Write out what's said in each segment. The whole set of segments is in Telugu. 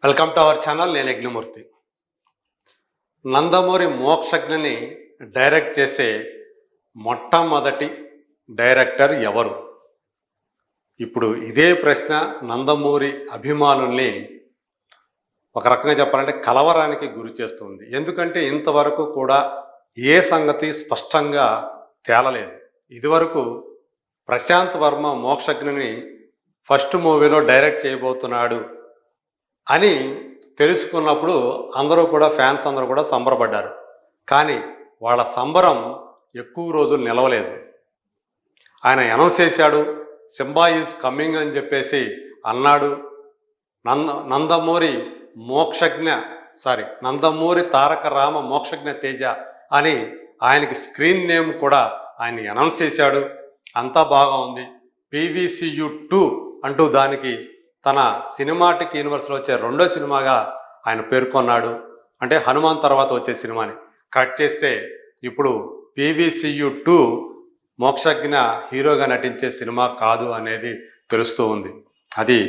Welcome to our channel. నేను యజ్ఞమూర్తి. నందమూరి మోక్షజ్ఞని డైరెక్ట్ చేసే మొట్టమొదటి డైరెక్టర్ ఎవరు? ఇప్పుడు ఇదే ప్రశ్న నందమూరి అభిమానుల్ని ఒక రకంగా చెప్పాలంటే కలవరానికి గురి చేస్తుంది. ఎందుకంటే ఇంతవరకు కూడా ఏ సంగతి స్పష్టంగా తేలలేదు. ఇదివరకు ప్రశాంత్ వర్మ మోక్షజ్ఞని ఫస్ట్ మూవీలో డైరెక్ట్ చేయబోతున్నాడు అని తెలుసుకున్నప్పుడు ఫ్యాన్స్ అందరూ కూడా సంబరపడ్డారు. కానీ వాళ్ళ సంబరం ఎక్కువ రోజులు నిలవలేదు. ఆయన అనౌన్స్ చేశాడు, సింబా ఈజ్ కమింగ్ అని చెప్పేసి అన్నాడు. నందమూరి తారక రామ మోక్షజ్ఞ తేజ అని ఆయనకి స్క్రీన్ నేమ్ కూడా ఆయన అనౌన్స్ చేశాడు. అంతా బాగా ఉంది. PVCU2 అంటూ దానికి తన సినిమాటిక్ యూనివర్స్లో వచ్చే రెండో సినిమాగా ఆయన పేర్కొన్నాడు. అంటే హనుమాన్ తర్వాత వచ్చే సినిమాని కట్ చేస్తే ఇప్పుడు PVCU2 మోక్షజ్ఞ హీరోగా నటించే సినిమా కాదు అనేది తెలుస్తూ ఉంది. అది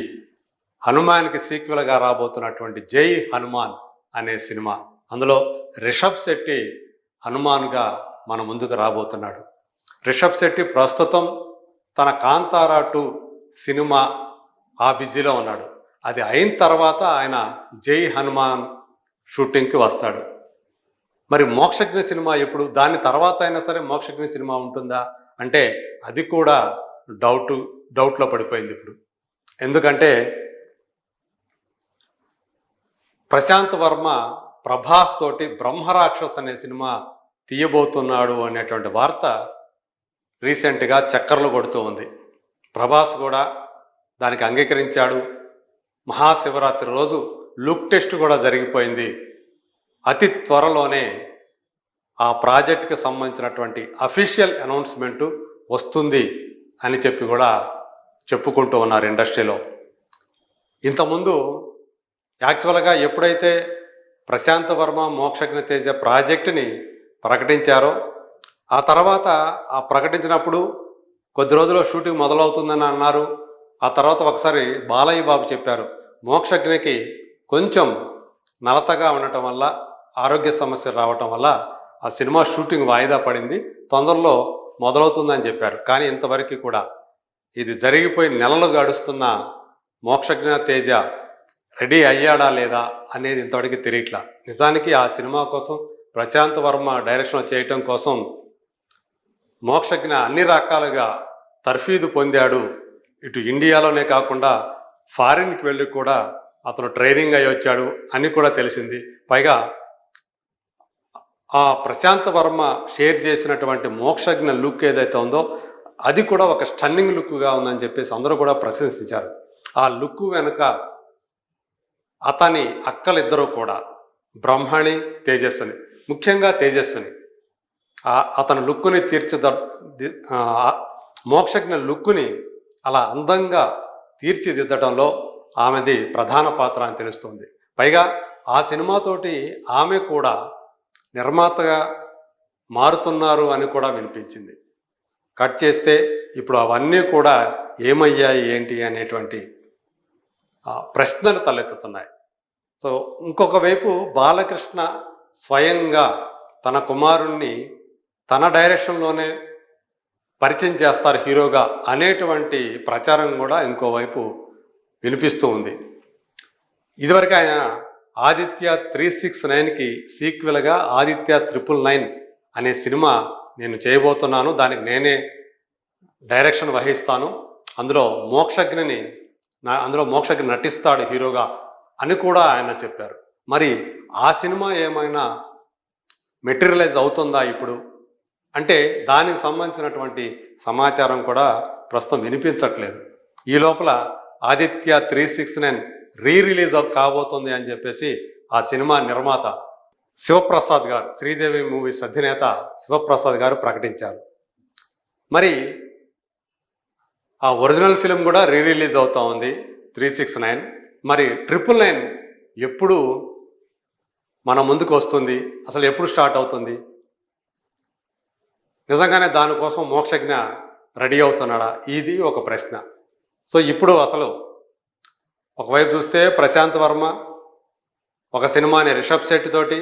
హనుమాన్కి సీక్వెల్గా రాబోతున్నటువంటి జై హనుమాన్ అనే సినిమా. అందులో రిషబ్ శెట్టి హనుమాన్గా మన ముందుకు రాబోతున్నాడు. రిషబ్ శెట్టి ప్రస్తుతం తన కాంతారా 2 సినిమా ఆ బిజీలో ఉన్నాడు. అది అయిన తర్వాత ఆయన జై హనుమాన్ షూటింగ్కి వస్తాడు. మరి మోక్షజ్ఞ సినిమా ఎప్పుడు? దాని తర్వాత అయినా సరే మోక్షజ్ఞ సినిమా ఉంటుందా అంటే అది కూడా డౌట్లో పడిపోయింది ఇప్పుడు. ఎందుకంటే ప్రశాంత్ వర్మ ప్రభాస్ తోటి బ్రహ్మరాక్షస్ అనే సినిమా తీయబోతున్నాడు అనేటువంటి వార్త రీసెంట్గా చక్కర్లు కొడుతూ ఉంది. ప్రభాస్ కూడా దానికి అంగీకరించాడు. మహాశివరాత్రి రోజు లుక్ టెస్ట్ కూడా జరిగిపోయింది. అతి త్వరలోనే ఆ ప్రాజెక్ట్కి సంబంధించినటువంటి అఫీషియల్ అనౌన్స్మెంటు వస్తుంది అని చెప్పి కూడా చెప్పుకుంటూ ఉన్నారు ఇండస్ట్రీలో. ఇంతకుముందు యాక్చువల్గా ఎప్పుడైతే ప్రశాంత్ వర్మ మోక్షజ్ఞ తేజ ప్రాజెక్టుని ప్రకటించారో ఆ తర్వాత ఆ ప్రకటించినప్పుడు కొద్ది రోజుల్లో షూటింగ్ మొదలవుతుందని అన్నారు. ఆ తర్వాత ఒకసారి బాలయ్య బాబు చెప్పారు, మోక్షజ్ఞకి కొంచెం నలతగా ఉండటం వల్ల, ఆరోగ్య సమస్యలు రావటం వల్ల ఆ సినిమా షూటింగ్ వాయిదా పడింది, తొందరలో మొదలవుతుందని చెప్పారు. కానీ ఇంతవరకు కూడా ఇది జరిగిపోయి నెలలు గడుస్తున్న మోక్షజ్ఞ తేజ రెడీ అయ్యాడా లేదా అనేది ఇంతవరకు తెలియట్లా. నిజానికి ఆ సినిమా కోసం ప్రశాంత్ వర్మ డైరెక్షన్ చేయటం కోసం మోక్షజ్ఞ అన్ని రకాలుగా తర్ఫీదు పొందాడు. ఇటు ఇండియాలోనే కాకుండా ఫారిన్కి వెళ్ళి కూడా అతను ట్రైనింగ్ అయ్యి వచ్చాడు అని కూడా తెలిసింది. పైగా ఆ ప్రశాంత్ వర్మ షేర్ చేసినటువంటి మోక్షజ్ఞ లుక్ ఏదైతే ఉందో అది కూడా ఒక స్టన్నింగ్ లుక్గా ఉందని చెప్పేసి అందరూ కూడా ప్రశంసించారు. ఆ లుక్ వెనుక అతని అక్కలిద్దరూ కూడా బ్రహ్మణి, తేజస్విని, ముఖ్యంగా తేజస్విని అతని లుక్కుని మోక్షజ్ఞ లుక్కుని అలా అందంగా తీర్చిదిద్దడంలో ఆమెది ప్రధాన పాత్ర అని తెలుస్తుంది. పైగా ఆ సినిమాతోటి ఆమె కూడా నిర్మాతగా మారుతున్నారు అని కూడా వినిపించింది. కట్ చేస్తే ఇప్పుడు అవన్నీ కూడా ఏమయ్యాయి ఏంటి అనేటువంటి ప్రశ్నలు తలెత్తుతున్నాయి. సో ఇంకొక వైపు బాలకృష్ణ స్వయంగా తన కుమారుణ్ణి తన డైరెక్షన్లోనే పరిచయం చేస్తారు హీరోగా అనేటువంటి ప్రచారం కూడా ఇంకోవైపు వినిపిస్తూ ఉంది. ఇదివరకు ఆయన ఆదిత్య 369కి సీక్వెల్గా ఆదిత్య 999 అనే సినిమా నేను చేయబోతున్నాను, దానికి నేనే డైరెక్షన్ వహిస్తాను, అందులో మోక్షజ్ఞ నటిస్తాడు హీరోగా అని కూడా ఆయన చెప్పారు. మరి ఆ సినిమా ఏమైనా మెటీరియలైజ్ అవుతుందా ఇప్పుడు అంటే దానికి సంబంధించినటువంటి సమాచారం కూడా ప్రస్తుతం వినిపించట్లేదు. ఈ లోపల ఆదిత్య 369 రిలీజ్ కాబోతుంది అని చెప్పేసి ఆ సినిమా నిర్మాత శివప్రసాద్ గారు, శ్రీదేవి మూవీస్ అధినేత శివప్రసాద్ గారు ప్రకటించారు. మరి ఆ ఒరిజినల్ ఫిలిం కూడా రిలీజ్ అవుతా ఉంది 369. మరి 999 ఎప్పుడు మన ముందుకు వస్తుంది, అసలు ఎప్పుడు స్టార్ట్ అవుతుంది? నిజంగానే దానికోసం మోక్షజ్ఞ రెడీ అవుతున్నాడా? ఇది ఒక ప్రశ్న. సో ఇప్పుడు అసలు ఒకవైపు చూస్తే ప్రశాంత్ వర్మ ఒక సినిమాని రిషబ్ శెట్టి తోటి,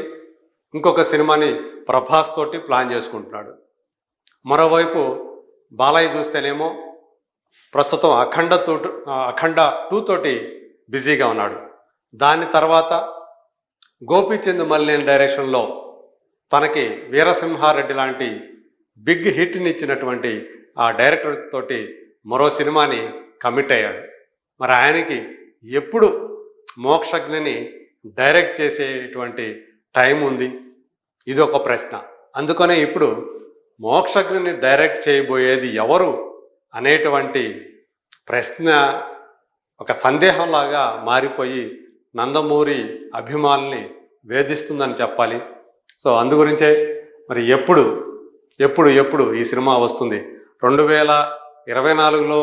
ఇంకొక సినిమాని ప్రభాస్ తోటి ప్లాన్ చేసుకుంటున్నాడు. మరోవైపు బాలయ్య చూస్తేనేమో ప్రస్తుతం అఖండ 2 తోటి బిజీగా ఉన్నాడు. దాని తర్వాత గోపీచంద్ మల్లేని డైరెక్షన్లో తనకి వీరసింహారెడ్డి లాంటి బిగ్ హిట్ని ఇచ్చినటువంటి ఆ డైరెక్టర్ తోటి మరో సినిమాని కమిట్ అయ్యాడు. మరి ఆయనకి ఎప్పుడు మోక్షజ్ఞని డైరెక్ట్ చేసేటువంటి టైం ఉంది? ఇది ఒక ప్రశ్న. అందుకనే ఇప్పుడు మోక్షజ్ఞని డైరెక్ట్ చేయబోయేది ఎవరు అనేటువంటి ప్రశ్న ఒక సందేహంలాగా మారిపోయి నందమూరి అభిమానుల్ని వేధిస్తుందని చెప్పాలి. సో అందుగురించే మరి ఎప్పుడు ఈ సినిమా వస్తుంది? 2024లో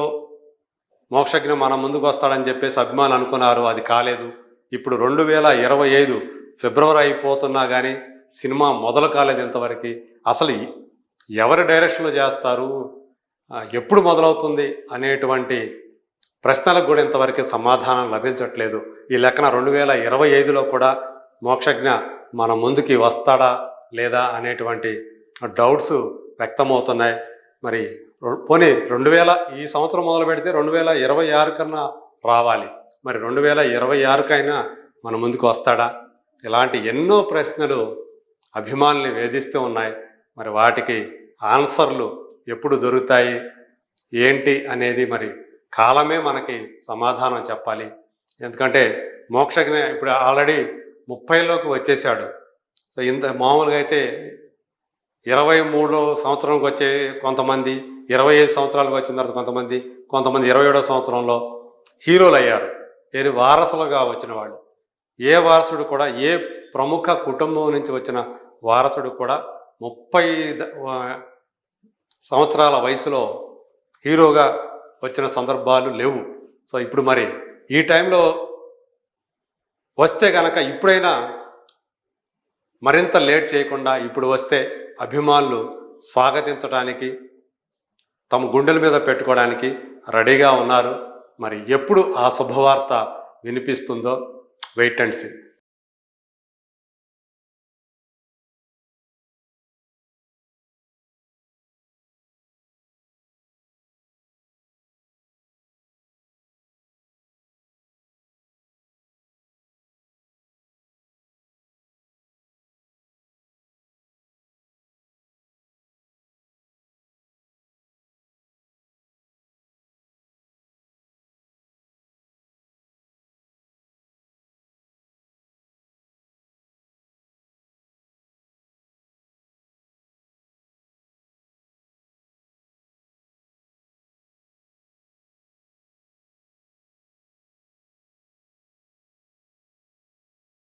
మోక్షజ్ఞ మన ముందుకు వస్తాడని చెప్పేసి అభిమానులు అనుకున్నారు, అది కాలేదు. ఇప్పుడు 2025 ఫిబ్రవరి అయిపోతున్నా కానీ సినిమా మొదలు కాలేదు ఇంతవరకు. అసలు ఎవరి డైరెక్షన్లో చేస్తారు, ఎప్పుడు మొదలవుతుంది అనేటువంటి ప్రశ్నలకు కూడా ఇంతవరకు సమాధానం లభించట్లేదు. ఈ లెక్కన 2025లో కూడా మోక్షజ్ఞ మన ముందుకి వస్తాడా లేదా అనేటువంటి డౌట్స్ వ్యక్తమవుతున్నాయి. మరి పోనీ ఈ సంవత్సరం మొదలు పెడితే 2026 కన్నా రావాలి. మరి 2026కైనా మన ముందుకు వస్తాడా? ఇలాంటి ఎన్నో ప్రశ్నలు అభిమానుల్ని వేధిస్తూ ఉన్నాయి. మరి వాటికి ఆన్సర్లు ఎప్పుడు దొరుకుతాయి ఏంటి అనేది మరి కాలమే మనకి సమాధానం చెప్పాలి. ఎందుకంటే మోక్షజ్ఞ ఇప్పుడు ఆల్రెడీ 30లోకి వచ్చేసాడు. సో మామూలుగా అయితే 23 సంవత్సరంకి వచ్చే కొంతమంది, 25 సంవత్సరాలకు వచ్చిన తర్వాత కొంతమంది 27వ సంవత్సరంలో హీరోలు అయ్యారు. వారసులుగా వచ్చిన వాళ్ళు. ఏ వారసుడు కూడా, ఏ ప్రముఖ కుటుంబం నుంచి వచ్చిన వారసుడు కూడా 30 సంవత్సరాల వయసులో హీరోగా వచ్చిన సందర్భాలు లేవు. సో ఇప్పుడు మరి ఈ టైంలో వస్తే కనుక ఇప్పుడైనా మరింత లేట్ చేయకుండా ఇప్పుడు వస్తే అభిమానులు స్వాగతించడానికి, తమ గుండెల మీద పెట్టుకోవడానికి రెడీగా ఉన్నారు. మరి ఎప్పుడు ఆ శుభవార్త వినిపిస్తుందో వెయిట్ అండ్ సీ.